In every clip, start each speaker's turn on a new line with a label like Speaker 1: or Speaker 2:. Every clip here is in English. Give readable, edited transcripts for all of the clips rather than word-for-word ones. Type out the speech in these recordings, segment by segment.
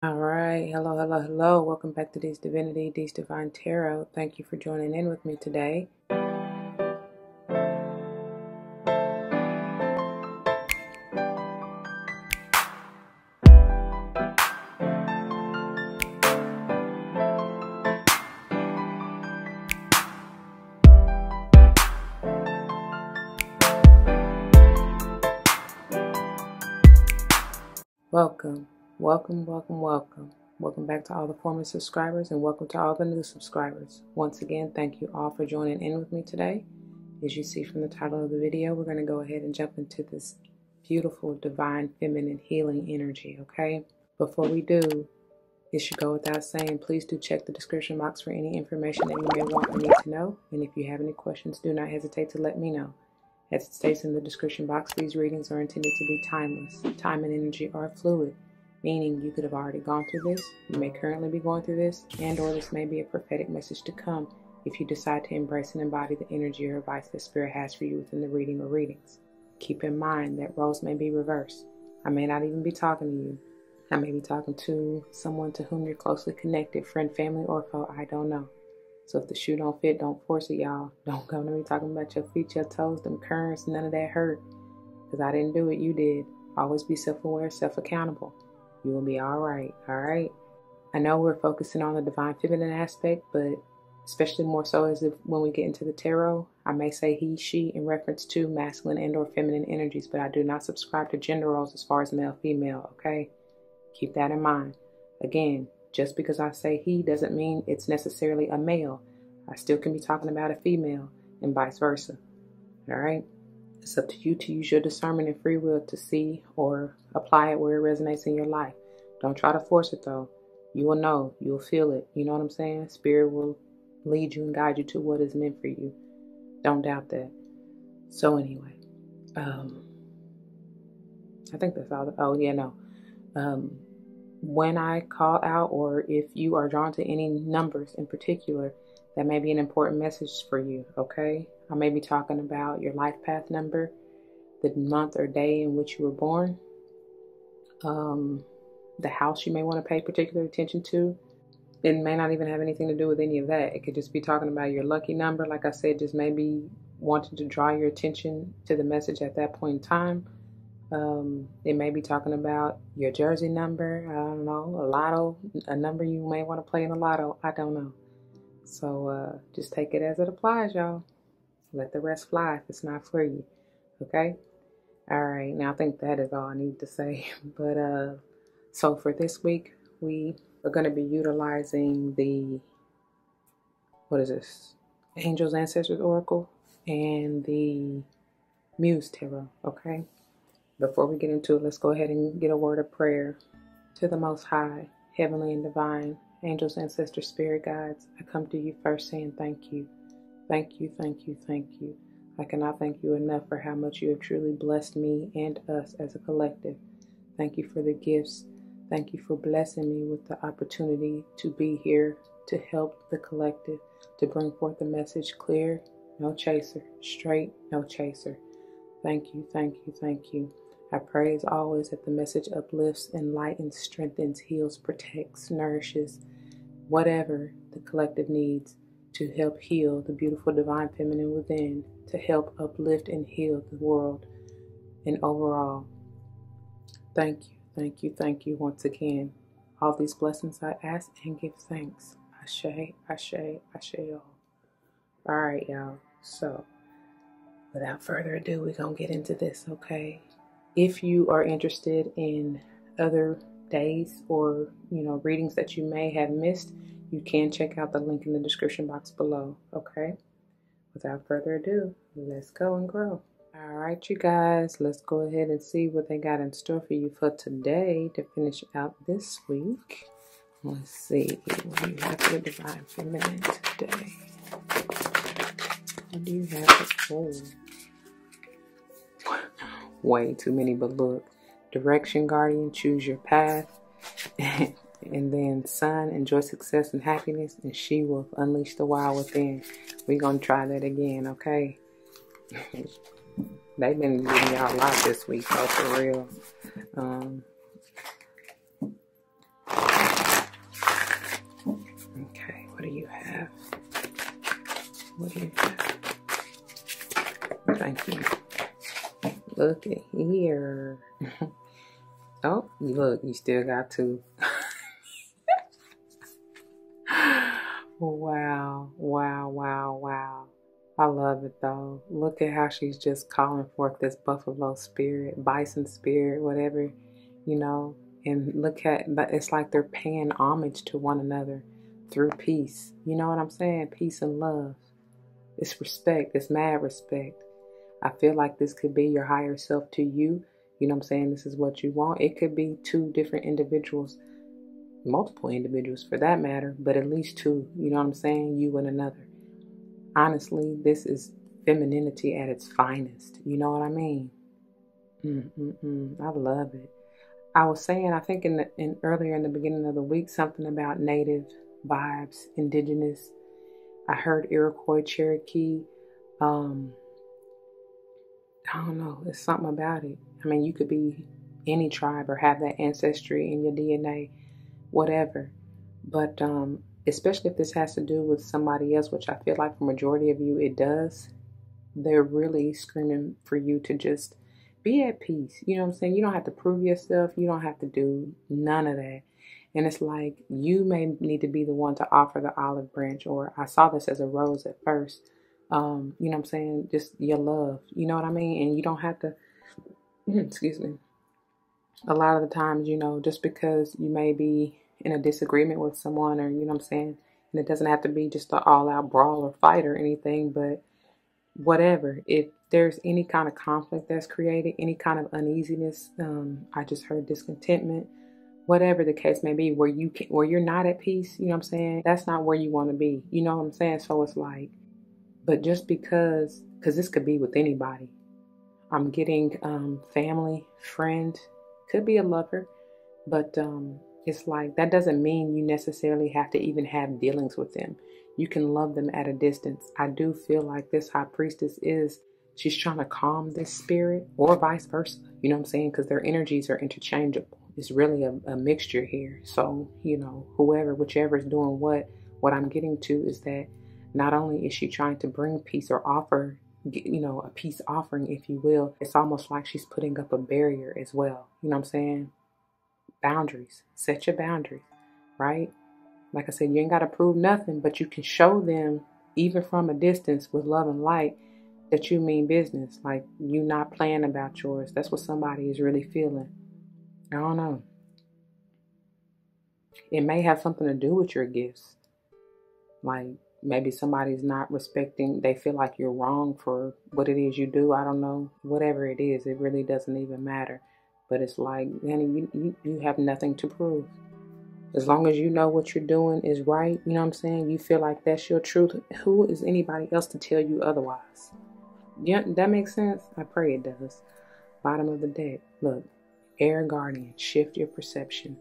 Speaker 1: All right, hello. Welcome back to D's Divinity, D's Divine Tarot. Thank you for joining in with me today. Welcome. Welcome back to all the former subscribers and welcome to all the new subscribers. Once again, thank you all for joining in with me today. As you see from the title of the video, we're going to go ahead and jump into this beautiful, divine, feminine healing energy, okay? Before we do, it should go without saying, please do check the description box for any information that you may want or need to know. And if you have any questions, do not hesitate to let me know. As it states in the description box, these readings are intended to be timeless. Time and energy are fluid, meaning you could have already gone through this, you may currently be going through this, and or this may be a prophetic message to come if you decide to embrace and embody the energy or advice that Spirit has for you within the reading or readings. Keep in mind that roles may be reversed. I may not even be talking to you. I may be talking to someone to whom you're closely connected, friend, family, or foe, I don't know. So if the shoe don't fit, don't force it, y'all. Don't come to me talking about your feet, your toes, them currents, none of that hurt. Because I didn't do it, you did. Always be self-aware, self-accountable. You will be all right? I know we're focusing on the divine feminine aspect, but especially more so as if when we get into the tarot, I may say he, she in reference to masculine and or feminine energies, but I do not subscribe to gender roles as far as male, female, okay? Keep that in mind. Again, just because I say he doesn't mean it's necessarily a male. I still can be talking about a female and vice versa. All right? It's up to you to use your discernment and free will to see or apply it where it resonates in your life. Don't try to force it though. You will know. You'll feel it. You know what I'm saying? Spirit will lead you and guide you to what is meant for you. Don't doubt that. So anyway, I think that's all. When I call out, or if you are drawn to any numbers in particular, that may be an important message for you, okay? I may be talking about your life path number, the month or day in which you were born, the house you may want to pay particular attention to. It may not even have anything to do with any of that. It could just be talking about your lucky number. Like I said, just maybe wanting to draw your attention to the message at that point in time. It may be talking about your jersey number, I don't know, a lotto, a number you may want to play in a lotto, I don't know. So just take it as it applies, y'all. Let the rest fly if it's not for you, okay? All right, now I think that is all I need to say. But so for this week, we are going to be utilizing the, what is this? Angels, Ancestors Oracle and the Muse Tarot, okay? Before we get into it, let's go ahead and get a word of prayer. To the Most High, Heavenly and Divine, Angels, Ancestors, Spirit Guides, I come to you first saying thank you. Thank you, thank you, thank you. I cannot thank you enough for how much you have truly blessed me and us as a collective. Thank you for the gifts. Thank you for blessing me with the opportunity to be here to help the collective, to bring forth the message clear, no chaser, straight, no chaser. Thank you, thank you, thank you. I pray as always that the message uplifts, enlightens, strengthens, heals, protects, nourishes, whatever the collective needs to help heal the beautiful divine feminine within, to help uplift and heal the world. And overall, thank you, thank you, thank you once again. All these blessings I ask and give thanks. Ashe, ashe, ashe all. All right, y'all. So, without further ado, we're going to get into this, okay? If you are interested in other days or, readings that you may have missed, you can check out the link in the description box below, okay? Without further ado, let's go and grow. All right, you guys, let's go ahead and see what they got in store for you for today to finish out this week. Let's see, what do you have for the Divine Feminine today? What do you have for? Way too many, but look. Direction, Guardian, choose your path. And then Sun, enjoy success and happiness. And She Wolf, unleash the wild within. We're going to try that again, okay? They've been giving y'all a lot this week, though, for real. do you have? What do you have? Thank you. Look at here. Oh, look, you still got two. Wow, wow, wow, wow. I love it though. Look at how she's just calling forth this buffalo spirit, bison spirit, whatever, you know. And look at, it's like they're paying homage to one another through peace. You know what I'm saying? Peace and love. It's respect. It's mad respect. I feel like this could be your higher self to you. You know what I'm saying? This is what you want. It could be two different individuals, multiple individuals for that matter, but at least two. You know what I'm saying? You and another. Honestly, this is femininity at its finest. You know what I mean? I love it. I was saying, I think earlier in the beginning of the week, something about native vibes, indigenous. I heard Iroquois, Cherokee. I don't know. It's something about it. I mean, you could be any tribe or have that ancestry in your DNA, whatever. But especially if this has to do with somebody else, which I feel like for majority of you it does, they're really screaming for you to just be at peace. You know what I'm saying? You don't have to prove yourself. You don't have to do none of that. And it's like you may need to be the one to offer the olive branch, or I saw this as a rose at first. You know what I'm saying? Just your love. You know what I mean? And you don't have to, excuse me. A lot of the times, you know, just because you may be in a disagreement with someone, or, you know what I'm saying? And it doesn't have to be just an all-out brawl or fight or anything, but whatever. If there's any kind of conflict that's created, any kind of uneasiness, I just heard discontentment, whatever the case may be, where you're not at peace, you know what I'm saying? That's not where you want to be. You know what I'm saying? So it's like, but just because this could be with anybody. I'm getting family, friend, could be a lover, but it's like that doesn't mean you necessarily have to even have dealings with them. You can love them at a distance. I do feel like this high priestess she's trying to calm this spirit, or vice versa. You know what I'm saying? Because their energies are interchangeable. It's really a mixture here. So, you know, whichever is doing what I'm getting to is that not only is she trying to bring peace or offer, you know, a peace offering, if you will, it's almost like she's putting up a barrier as well. You know what I'm saying? Boundaries. Set your boundaries, right? Like I said, you ain't got to prove nothing, but you can show them, even from a distance with love and light, that you mean business. Like you not playing about yours. That's what somebody is really feeling. I don't know. It may have something to do with your gifts. Like maybe somebody's not respecting, they feel like you're wrong for what it is you do. I don't know. Whatever it is, it really doesn't even matter. But it's like, honey, you have nothing to prove. As long as you know what you're doing is right, you know what I'm saying? You feel like that's your truth. Who is anybody else to tell you otherwise? Yeah, that makes sense? I pray it does. Bottom of the deck. Look, Air Guardian, shift your perception.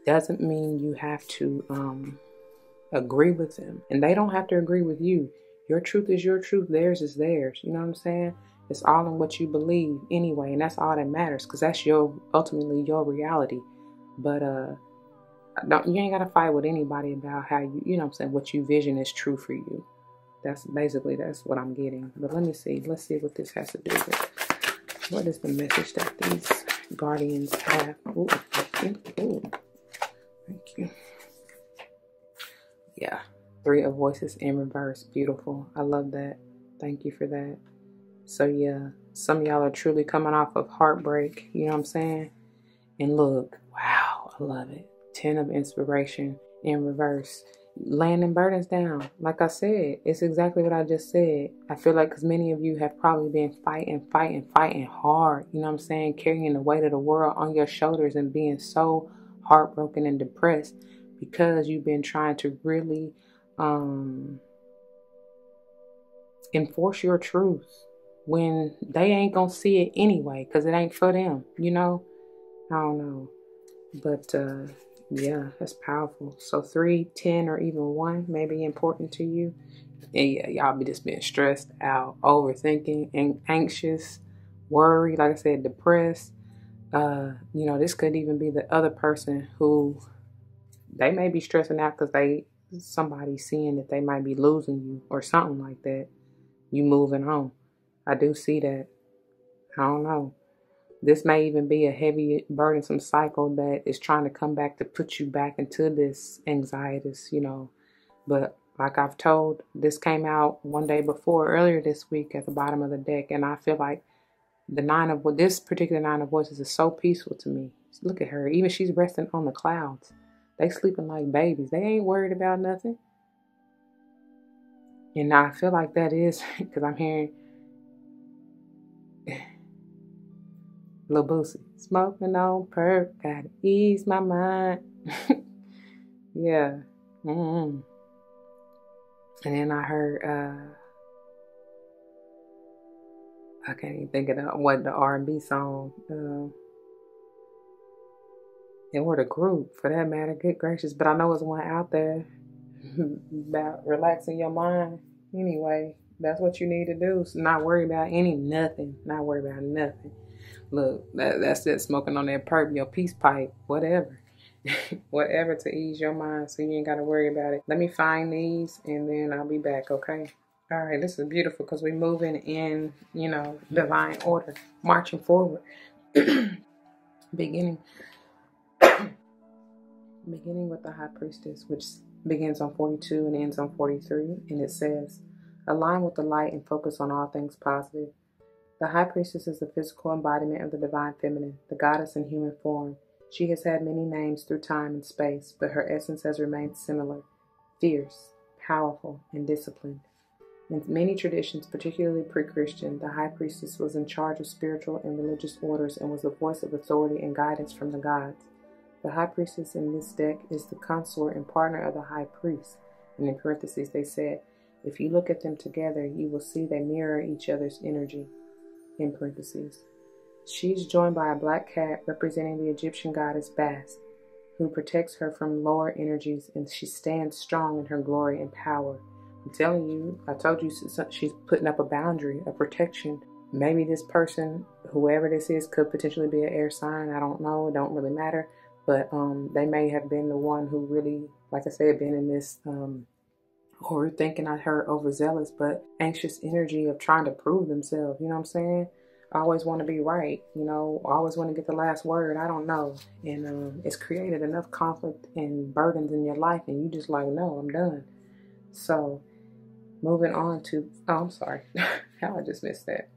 Speaker 1: Doesn't mean you have to agree with them. And they don't have to agree with you. Your truth is your truth. Theirs is theirs. You know what I'm saying? It's all in what you believe anyway. And that's all that matters, because that's ultimately your reality. But you ain't got to fight with anybody about how you know what I'm saying, what you vision is true for you. That's what I'm getting. But let me see. Let's see what this has to do with. What is the message that these guardians have? Ooh, thank you. Ooh, thank you. Yeah. 3 of Voices in reverse. Beautiful. I love that. Thank you for that. So yeah, some of y'all are truly coming off of heartbreak. You know what I'm saying? And look, wow, I love it. 10 of Inspiration in reverse. Laying burdens down. Like I said, it's exactly what I just said. I feel like because many of you have probably been fighting hard. You know what I'm saying? Carrying the weight of the world on your shoulders and being so heartbroken and depressed because you've been trying to really enforce your truth when they ain't gonna see it anyway, because it ain't for them, you know? I don't know. But yeah, that's powerful. So 3, 10, or even 1 may be important to you. And yeah, y'all be just being stressed out, overthinking, and anxious, worried, like I said, depressed. You know, this could even be the other person who they may be stressing out because somebody's seeing that they might be losing you or something like that. You moving on. I do see that. I don't know. This may even be a heavy, burdensome cycle that is trying to come back to put you back into this anxiety, But like I've told, this came out one day before, earlier this week at the bottom of the deck. And I feel like this particular nine of voices is so peaceful to me. Look at her. Even she's resting on the clouds. They sleeping like babies. They ain't worried about nothing. And I feel like that is because I'm hearing Lil Boosie smoking on perp, gotta ease my mind. Yeah. And then I heard I can't even think of the R&B song. Or the group, for that matter. Good gracious. But I know it's one out there about relaxing your mind. Anyway, that's what you need to do. So not worry about nothing. Not worry about nothing. Look, that's it. Smoking on that perp, your peace pipe, whatever. Whatever to ease your mind so you ain't got to worry about it. Let me find these and then I'll be back, okay? All right, this is beautiful because we're moving in, divine order, marching forward. Beginning with the High Priestess, which begins on 42 and ends on 43, and it says, align with the light and focus on all things positive. The High Priestess is the physical embodiment of the divine feminine, the goddess in human form. She has had many names through time and space, but her essence has remained similar, fierce, powerful, and disciplined. In many traditions, particularly pre-Christian, the High Priestess was in charge of spiritual and religious orders and was the voice of authority and guidance from the gods. The High Priestess in this deck is the consort and partner of the High Priest. And in parentheses, they said, if you look at them together, you will see they mirror each other's energy. In parentheses. She's joined by a black cat representing the Egyptian goddess Bast, who protects her from lower energies, and she stands strong in her glory and power. I'm telling you, I told you she's putting up a boundary, a protection. Maybe this person, whoever this is, could potentially be an air sign. I don't know. It don't really matter. But they may have been the one who really, like I said, been in this or thinking I heard overzealous, but anxious energy of trying to prove themselves. You know what I'm saying? I always want to be right. I always want to get the last word. I don't know. And it's created enough conflict and burdens in your life, and you just like, no, I'm done. So moving on to, I'm sorry. How I just missed that.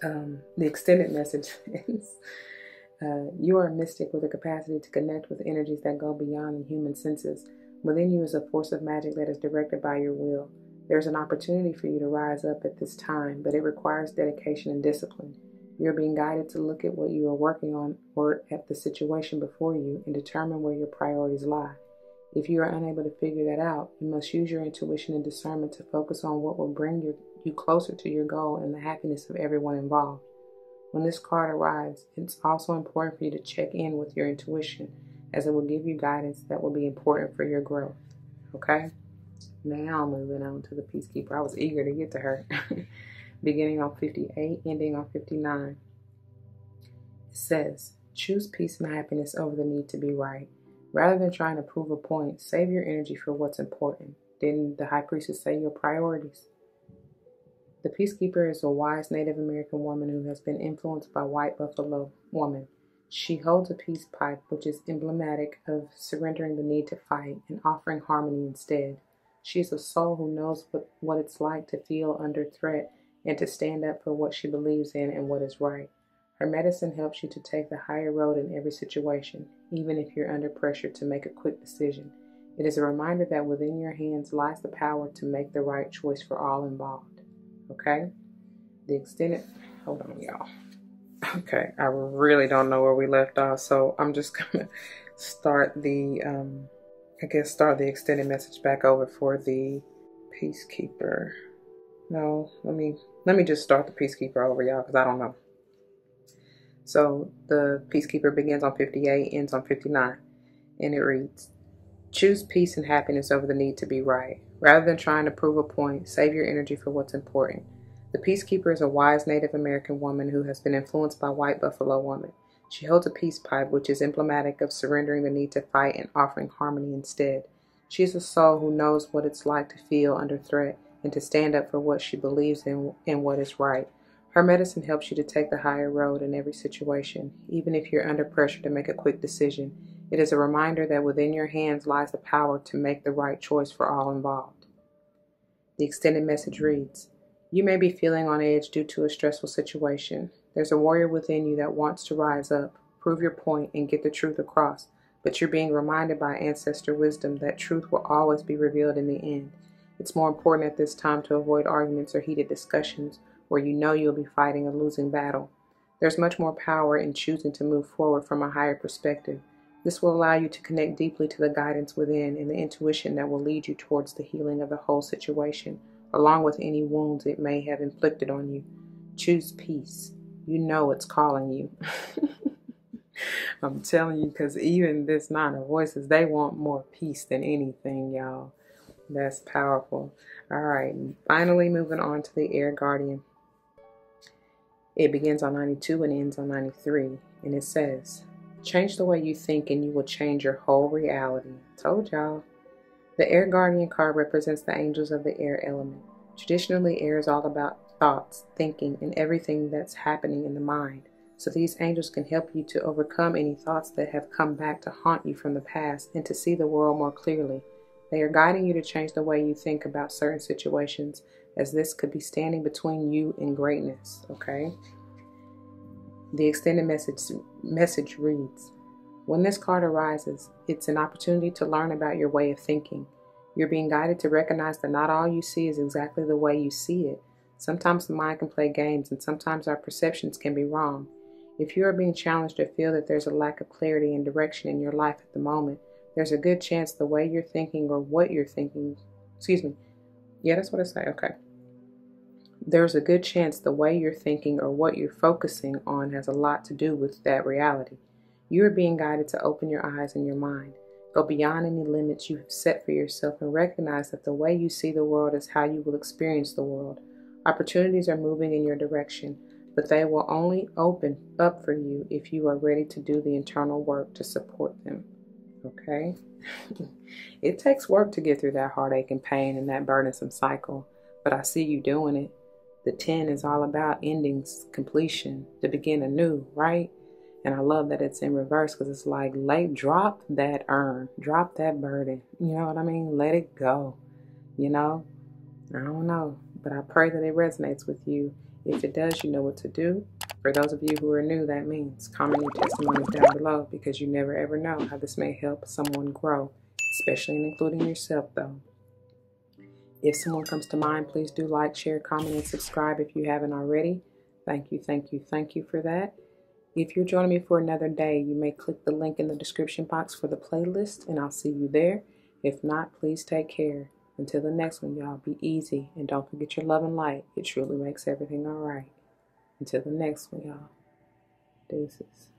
Speaker 1: The extended message is, you are a mystic with a capacity to connect with energies that go beyond the human senses. Within you is a force of magic that is directed by your will. There's an opportunity for you to rise up at this time, but it requires dedication and discipline. You're being guided to look at what you are working on or at the situation before you and determine where your priorities lie. If you are unable to figure that out, you must use your intuition and discernment to focus on what will bring you closer to your goal and the happiness of everyone involved. When this card arrives, it's also important for you to check in with your intuition, as it will give you guidance that will be important for your growth. Okay? Now moving on to the Peacekeeper. I was eager to get to her. Beginning on 58, ending on 59. It says, choose peace and happiness over the need to be right. Rather than trying to prove a point, save your energy for what's important. Didn't the High Priestess say your priorities? The Peacekeeper is a wise Native American woman who has been influenced by white buffalo woman. She holds a peace pipe, which is emblematic of surrendering the need to fight and offering harmony instead. She is a soul who knows what it's like to feel under threat and to stand up for what she believes in and what is right. Her medicine helps you to take the higher road in every situation, even if you're under pressure to make a quick decision. It is a reminder that within your hands lies the power to make the right choice for all involved. Okay? The extended... Hold on, y'all. Okay, I really don't know where we left off, so I'm just going to start the extended message back over for the Peacekeeper. No, let me just start the Peacekeeper over, y'all, because I don't know. So the Peacekeeper begins on 58, ends on 59, and it reads, choose peace and happiness over the need to be right. Rather than trying to prove a point, save your energy for what's important. The Peacekeeper is a wise Native American woman who has been influenced by white buffalo woman. She holds a peace pipe, which is emblematic of surrendering the need to fight and offering harmony instead. She is a soul who knows what it's like to feel under threat and to stand up for what she believes in and what is right. Her medicine helps you to take the higher road in every situation, even if you're under pressure to make a quick decision. It is a reminder that within your hands lies the power to make the right choice for all involved. The extended message reads, you may be feeling on edge due to a stressful situation. There's a warrior within you that wants to rise up, prove your point, and get the truth across, but you're being reminded by ancestor wisdom that truth will always be revealed in the end. It's more important at this time to avoid arguments or heated discussions where you know you'll be fighting a losing battle. There's much more power in choosing to move forward from a higher perspective. This will allow you to connect deeply to the guidance within and the intuition that will lead you towards the healing of the whole situation, along with any wounds it may have inflicted on you. Choose peace. You know it's calling you. I'm telling you, because even this nine of voices, they want more peace than anything, y'all. That's powerful. All right, finally moving on to the Air Guardian. It begins on 92 and ends on 93, and it says, change the way you think and you will change your whole reality. Told y'all. The Air Guardian card represents the angels of the air element. Traditionally, air is all about thoughts, thinking, and everything that's happening in the mind. So these angels can help you to overcome any thoughts that have come back to haunt you from the past and to see the world more clearly. They are guiding you to change the way you think about certain situations, as this could be standing between you and greatness, okay? The extended message reads, when this card arises, it's an opportunity to learn about your way of thinking. You're being guided to recognize that not all you see is exactly the way you see it. Sometimes the mind can play games, and sometimes our perceptions can be wrong. If you are being challenged or feel that there's a lack of clarity and direction in your life at the moment, there's a good chance the way you're thinking or what you're thinking, that's what I say, okay. There's a good chance the way you're thinking or what you're focusing on has a lot to do with that reality. You are being guided to open your eyes and your mind. Go beyond any limits you've set for yourself and recognize that the way you see the world is how you will experience the world. Opportunities are moving in your direction, but they will only open up for you if you are ready to do the internal work to support them. Okay? It takes work to get through that heartache and pain and that burdensome cycle, but I see you doing it. The 10 is all about endings, completion, to begin anew, right? And I love that it's in reverse because it's like, drop that urn, drop that burden. You know what I mean? Let it go. You know? I don't know, but I pray that it resonates with you. If it does, you know what to do. For those of you who are new, that means comment your testimonies down below, because you never ever know how this may help someone grow, especially in including yourself though. If someone comes to mind, please do like, share, comment, and subscribe if you haven't already. Thank you, thank you, thank you for that. If you're joining me for another day, you may click the link in the description box for the playlist, and I'll see you there. If not, please take care. Until the next one, y'all, be easy, and don't forget your love and light. It truly makes everything all right. Until the next one, y'all. Deuces.